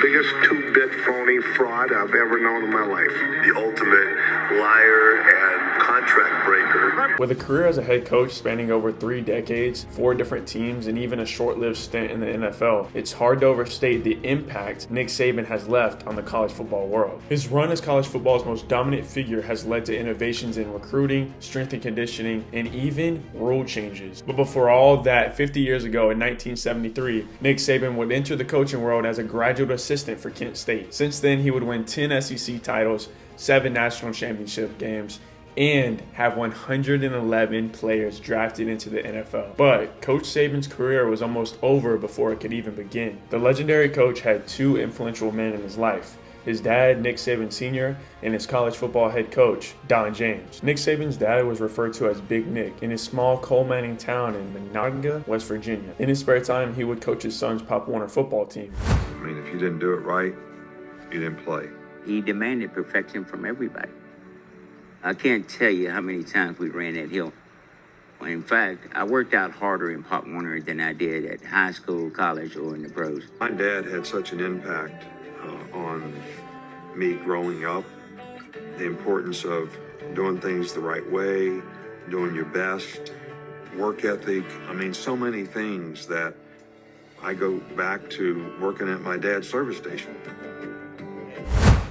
biggest two-bit phony fraud I've ever known in my life. The ultimate liar and contract breaker. With a career as a head coach spanning over 3 decades, 4 different teams, and even a short-lived stint in the NFL, it's hard to overstate the impact Nick Saban has left on the college football world. His run as college football's most dominant figure has led to innovations in recruiting, strength and conditioning, and even rule changes. But before all that, 50 years ago in 1973, Nick Saban would enter the coaching world as a graduate assistant for Kent State. Since then, he would win 10 SEC titles, 7 national championship games, and have 111 players drafted into the NFL. But Coach Saban's career was almost over before it could even begin. The legendary coach had 2 influential men in his life: his dad, Nick Saban Sr., and his college football head coach, Don James. Nick Saban's dad was referred to as Big Nick in his small coal mining town in Monongahela, West Virginia. In his spare time, he would coach his son's Pop Warner football team. I mean, if you didn't do it right, you didn't play. He demanded perfection from everybody. I can't tell you how many times we ran that hill. In fact, I worked out harder in Pop Warner than I did at high school, college, or in the pros. My dad had such an impact on me growing up. The importance of doing things the right way, doing your best, work ethic. I mean, so many things that I go back to working at my dad's service station.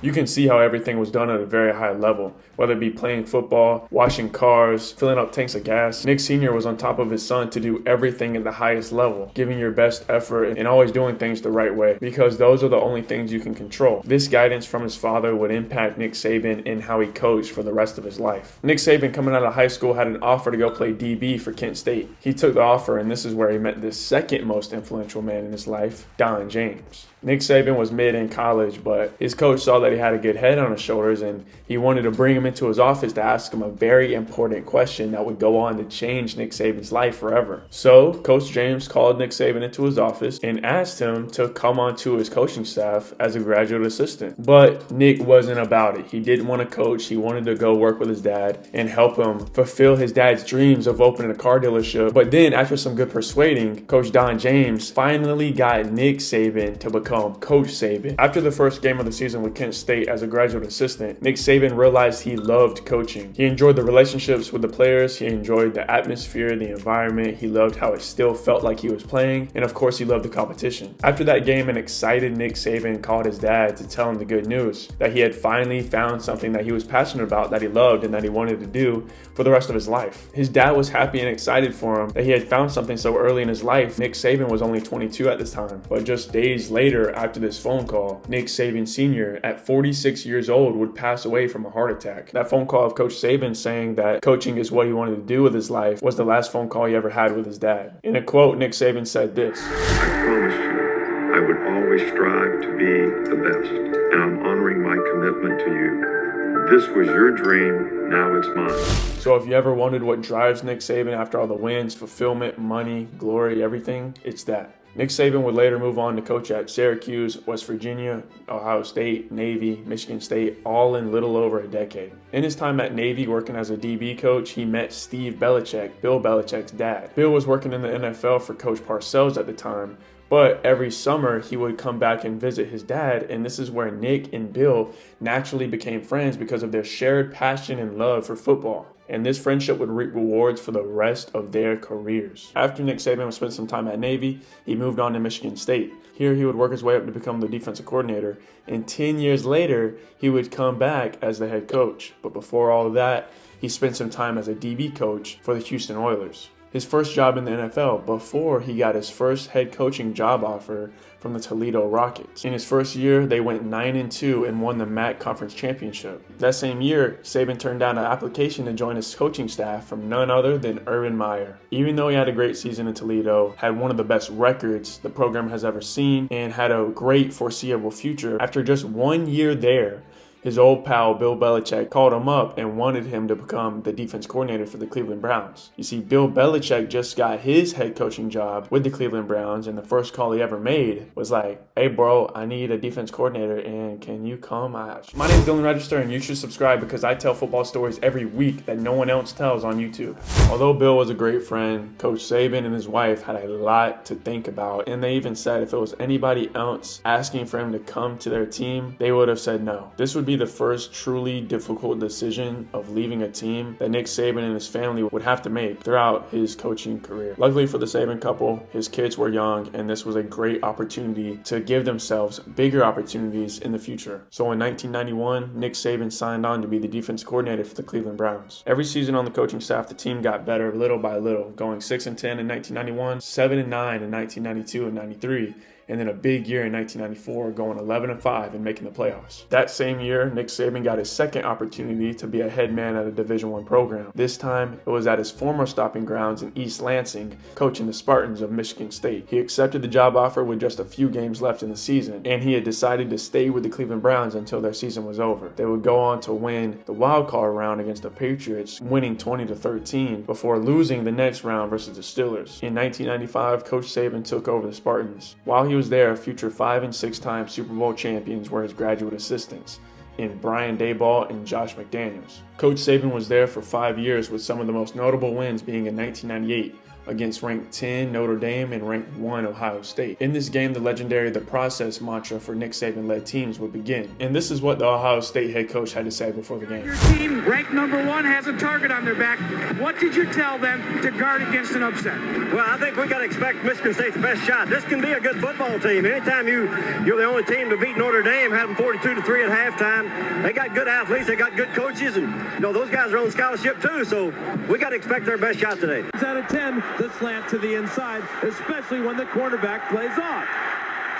You can see how everything was done at a very high level, whether it be playing football, washing cars, filling up tanks of gas. Nick Sr. was on top of his son to do everything at the highest level, giving your best effort and always doing things the right way, because those are the only things you can control. This guidance from his father would impact Nick Saban in how he coached for the rest of his life. Nick Saban, coming out of high school, had an offer to go play DB for Kent State. He took the offer, and this is where he met the second most influential man in his life, Don James. Nick Saban was mid in college, but his coach saw that he had a good head on his shoulders, and he wanted to bring him into his office to ask him a very important question that would go on to change Nick Saban's life forever. So, Coach James called Nick Saban into his office and asked him to come onto his coaching staff as a graduate assistant. But Nick wasn't about it. He didn't want to coach. He wanted to go work with his dad and help him fulfill his dad's dreams of opening a car dealership. But then, after some good persuading, Coach Don James finally got Nick Saban to become Coach Saban. After the first game of the season with Kent State as a graduate assistant, Nick Saban realized he loved coaching. He enjoyed the relationships with the players, he enjoyed the atmosphere, the environment, he loved how it still felt like he was playing, and of course he loved the competition. After that game, an excited Nick Saban called his dad to tell him the good news, that he had finally found something that he was passionate about, that he loved, and that he wanted to do for the rest of his life. His dad was happy and excited for him that he had found something so early in his life. Nick Saban was only 22 at this time, but just days later, after this phone call, Nick Saban Sr., at 46 years old, would pass away from a heart attack. That phone call of Coach Saban saying that coaching is what he wanted to do with his life was the last phone call he ever had with his dad. In a quote, Nick Saban said this: I promise you, I would always strive to be the best, and I'm honoring my commitment to you. This was your dream, now it's mine. So if you ever wondered what drives Nick Saban after all the wins, fulfillment, money, glory, everything, it's that. Nick Saban would later move on to coach at Syracuse, West Virginia, Ohio State, Navy, Michigan State, all in little over a decade. In his time at Navy working as a DB coach, he met Steve Belichick, Bill Belichick's dad. Bill was working in the NFL for Coach Parcells at the time, but every summer he would come back and visit his dad, and this is where Nick and Bill naturally became friends because of their shared passion and love for football. And this friendship would reap rewards for the rest of their careers. After Nick Saban would spend some time at Navy, he moved on to Michigan State. Here he would work his way up to become the defensive coordinator, and 10 years later, he would come back as the head coach. But before all of that, he spent some time as a DB coach for the Houston Oilers. His first job in the NFL before he got his first head coaching job offer from the Toledo Rockets. In his first year, they went 9-2 and won the MAC Conference Championship. That same year, Saban turned down an application to join his coaching staff from none other than Urban Meyer. Even though he had a great season in Toledo, had one of the best records the program has ever seen, and had a great foreseeable future, after just 1 year there, His old pal Bill Belichick called him up and wanted him to become the defense coordinator for the Cleveland Browns. You see, Bill Belichick just got his head coaching job with the Cleveland Browns, and the first call he ever made was like, "Hey bro, I need a defense coordinator and can you come?" My name is Dylan Register and you should subscribe because I tell football stories every week that no one else tells on YouTube. Although Bill was a great friend, Coach Saban and his wife had a lot to think about, and they even said if it was anybody else asking for him to come to their team, they would have said no. This would be the first truly difficult decision of leaving a team that Nick Saban and his family would have to make throughout his coaching career. Luckily for the Saban couple, his kids were young and this was a great opportunity to give themselves bigger opportunities in the future. So in 1991, Nick Saban signed on to be the defense coordinator for the Cleveland Browns. Every season on the coaching staff, the team got better little by little, going 6-10 in 1991, 7-9 in 1992 and 93, and then a big year in 1994 going 11-5 and making the playoffs. That same year, Nick Saban got his second opportunity to be a head man at a Division I program. This time, it was at his former stopping grounds in East Lansing, coaching the Spartans of Michigan State. He accepted the job offer with just a few games left in the season, and he had decided to stay with the Cleveland Browns until their season was over. They would go on to win the wild card round against the Patriots, winning 20-13 before losing the next round versus the Steelers. In 1995, Coach Saban took over the Spartans. While he was there, future 5- and 6-time Super Bowl champions were his graduate assistants in Brian Daboll and Josh McDaniels. Coach Saban was there for 5 years, with some of the most notable wins being in 1998 against ranked 10 Notre Dame and ranked 1 Ohio State. In this game, the legendary "The Process" mantra for Nick Saban-led teams would begin. And this is what the Ohio State head coach had to say before the game. Your team, ranked number 1, has a target on their back. What did you tell them to guard against an upset? Well, I think we got to expect Michigan State's best shot. This can be a good football team. Anytime you're the only team to beat Notre Dame, having 42-3 at halftime, they got good athletes, they got good coaches, and those guys are on scholarship too. So we got to expect their best shot today. Out of 10, the slant to the inside, especially when the quarterback plays off.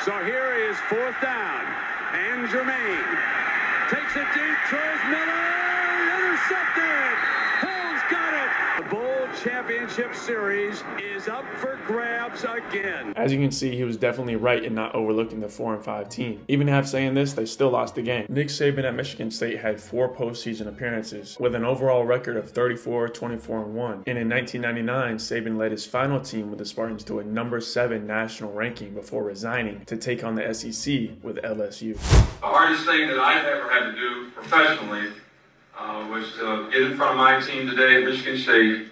So here is 4th down, and Jermaine takes it deep, throws Miller, intercepted. Hill's got it. The Bowl Championship Series is up for grabs again. As you can see, he was definitely right in not overlooking the 4-5 team. Even half saying this, they still lost the game. Nick Saban at Michigan State had 4 postseason appearances with an overall record of 34-24-1. And in 1999, Saban led his final team with the Spartans to a number 7 national ranking before resigning to take on the SEC with LSU. The hardest thing that I've ever had to do professionally was to get in front of my team today at Michigan State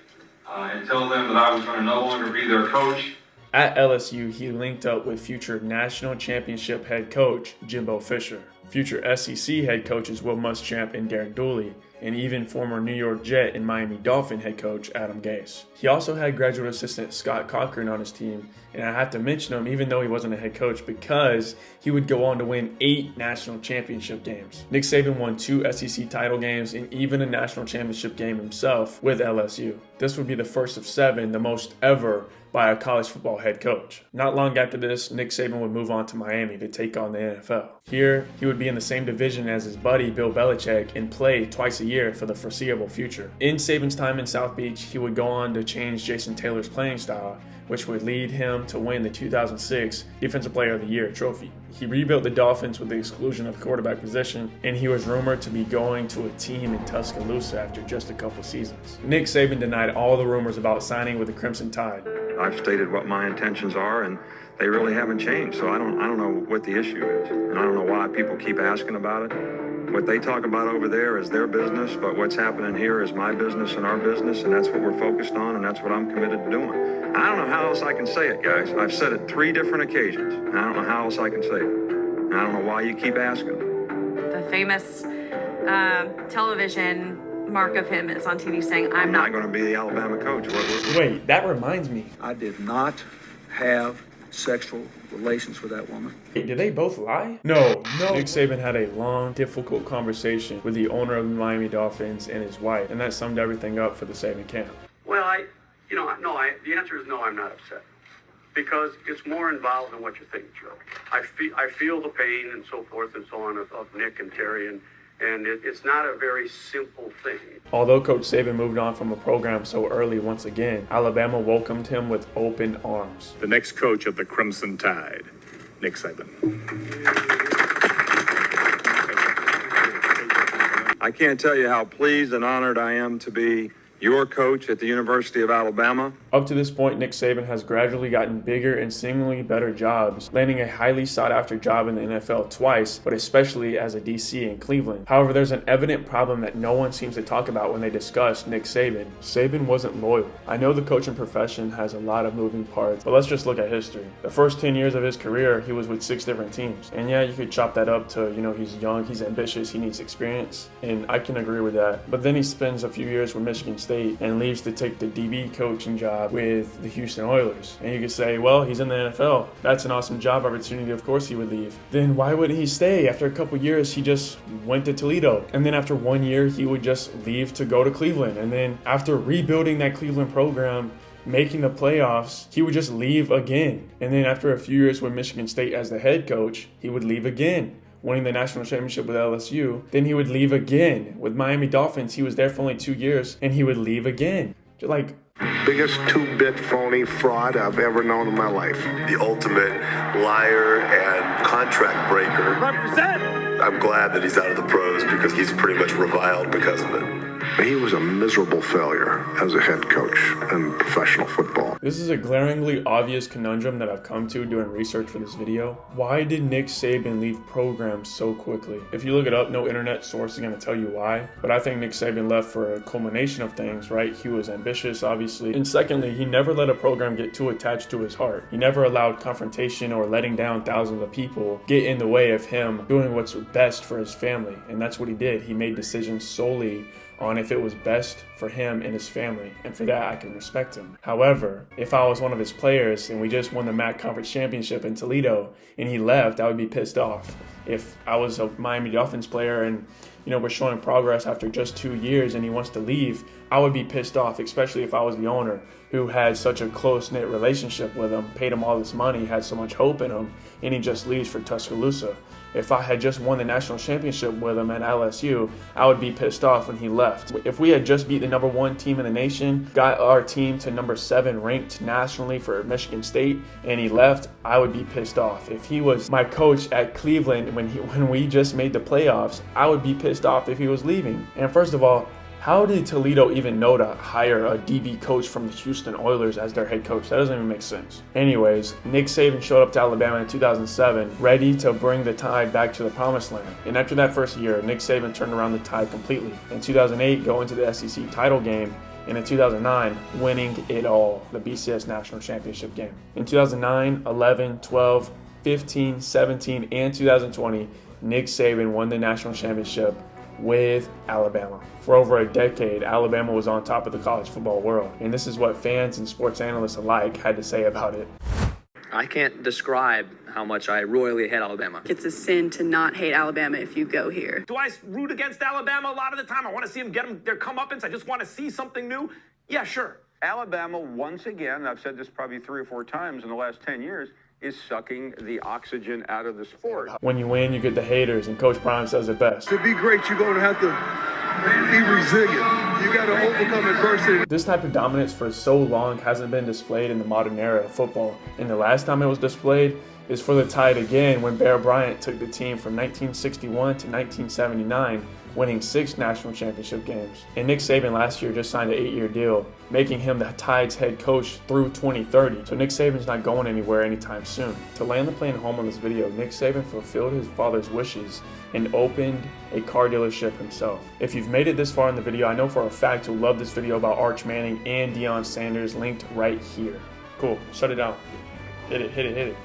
and tell them that I was going to no longer be their coach. At LSU, he linked up with future national championship head coach Jimbo Fisher, future SEC head coaches Will Muschamp and Derek Dooley, and even former New York Jet and Miami Dolphin head coach Adam Gase. He also had graduate assistant Scott Cochran on his team, and I have to mention him even though he wasn't a head coach because he would go on to win 8 national championship games. Nick Saban won 2 SEC title games and even a national championship game himself with LSU. This would be the first of 7, the most ever by a college football head coach. Not long after this, Nick Saban would move on to Miami to take on the NFL. Here, he would be in the same division as his buddy Bill Belichick and play twice a year for the foreseeable future. In Saban's time in South Beach, he would go on to change Jason Taylor's playing style, which would lead him to win the 2006 Defensive Player of the Year trophy. He rebuilt the Dolphins with the exclusion of the quarterback position, and he was rumored to be going to a team in Tuscaloosa after just a couple seasons. Nick Saban denied all the rumors about signing with the Crimson Tide. I've stated what my intentions are, and they really haven't changed. So I don't know what the issue is, and I don't know why people keep asking about it. What they talk about over there is their business, but what's happening here is my business and our business, and that's what we're focused on, and that's what I'm committed to doing. I don't know how else I can say it, guys. I've said it 3 different occasions, and I don't know how else I can say it. And I don't know why you keep asking. The famous television mark of him is on TV saying, I'm not going to be the Alabama coach. Wait, that reminds me. I did not have sexual relations with that woman. Wait, did they both lie? No. Nick Saban had a long, difficult conversation with the owner of the Miami Dolphins and his wife, and that summed everything up for the Saban camp. Well, the answer is no, I'm not upset. Because it's more involved than what you think, Joe. I feel the pain and so forth and so on of Nick and Terry, and it's not a very simple thing. Although Coach Saban moved on from a program so early once again, Alabama welcomed him with open arms. The next coach of the Crimson Tide, Nick Saban. I can't tell you how pleased and honored I am to be your coach at the University of Alabama. Up to this point, Nick Saban has gradually gotten bigger and seemingly better jobs, landing a highly sought-after job in the NFL twice, but especially as a DC in Cleveland. However, there's an evident problem that no one seems to talk about when they discuss Nick Saban. Saban wasn't loyal. I know the coaching profession has a lot of moving parts, but let's just look at history. The first 10 years of his career, he was with 6 different teams. And yeah, you could chop that up to, he's young, he's ambitious, he needs experience, and I can agree with that. But then he spends a few years with Michigan State and leaves to take the DB coaching job with the Houston Oilers. And you could say, well, he's in the NFL. That's an awesome job opportunity. Of course he would leave. Then why would he stay? After a couple years, he just went to Toledo. And then after 1 year, he would just leave to go to Cleveland. And then after rebuilding that Cleveland program, making the playoffs, he would just leave again. And then after a few years with Michigan State as the head coach, he would leave again. Winning the national championship with LSU, then he would leave again. With Miami Dolphins, he was there for only 2 years, and he would leave again. Like, Biggest two-bit phony fraud I've ever known in my life. The ultimate liar and contract breaker. Represent! I'm glad that he's out of the pros because he's pretty much reviled because of it. He was a miserable failure as a head coach in professional football. This is a glaringly obvious conundrum that I've come to doing research for this video. Why did Nick Saban leave programs so quickly? If you look it up, no internet source is going to tell you why. But I think Nick Saban left for a culmination of things, right? He was ambitious, obviously. And secondly, he never let a program get too attached to his heart. He never allowed confrontation or letting down thousands of people get in the way of him doing what's best for his family. And that's what he did. He made decisions solely on if it was best for him and his family, and for that I can respect him. However, if I was one of his players and we just won the MAC Conference Championship in Toledo and he left, I would be pissed off. If I was a Miami Dolphins player and we're showing progress after just 2 years and he wants to leave, I would be pissed off, especially if I was the owner who had such a close-knit relationship with him, paid him all this money, had so much hope in him, and he just leaves for Tuscaloosa. If I had just won the national championship with him at LSU, I would be pissed off when he left. If we had just beat the #1 team in the nation, got our team to #7 ranked nationally for Michigan State, and he left, I would be pissed off. If he was my coach at Cleveland when we just made the playoffs, I would be pissed off if he was leaving. And first of all, how did Toledo even know to hire a DB coach from the Houston Oilers as their head coach? That doesn't even make sense. Anyways, Nick Saban showed up to Alabama in 2007, ready to bring the Tide back to the promised land. And after that first year, Nick Saban turned around the Tide completely. In 2008, going to the SEC title game, and in 2009, winning it all, the BCS National Championship game. In 2009, 11, 12, 15, 17, and 2020, Nick Saban won the national championship with Alabama. For over a decade, Alabama was on top of the college football world, and this is what fans and sports analysts alike had to say about it. I can't describe how much I royally hate Alabama. It's a sin to not hate Alabama if you go here. Do I root against Alabama a lot of the time? I want to see them get their comeuppance. I just want to see something new. Yeah, sure. Alabama, once again, I've said this probably 3 or 4 times in the last 10 years, is sucking the oxygen out of the sport. When you win, you get the haters, and Coach Prime says it best. To be great, you're going to have to be resilient. You got to overcome adversity. This type of dominance for so long hasn't been displayed in the modern era of football, and the last time it was displayed is for the Tide again when Bear Bryant took the team from 1961 to 1979, winning 6 national championship games. And Nick Saban last year just signed an 8-year deal, making him the Tide's head coach through 2030. So Nick Saban's not going anywhere anytime soon. To land the plane home on this video, Nick Saban fulfilled his father's wishes and opened a car dealership himself. If you've made it this far in the video, I know for a fact you'll love this video about Arch Manning and Deion Sanders, linked right here. Cool, shut it down. Hit it, hit it, hit it.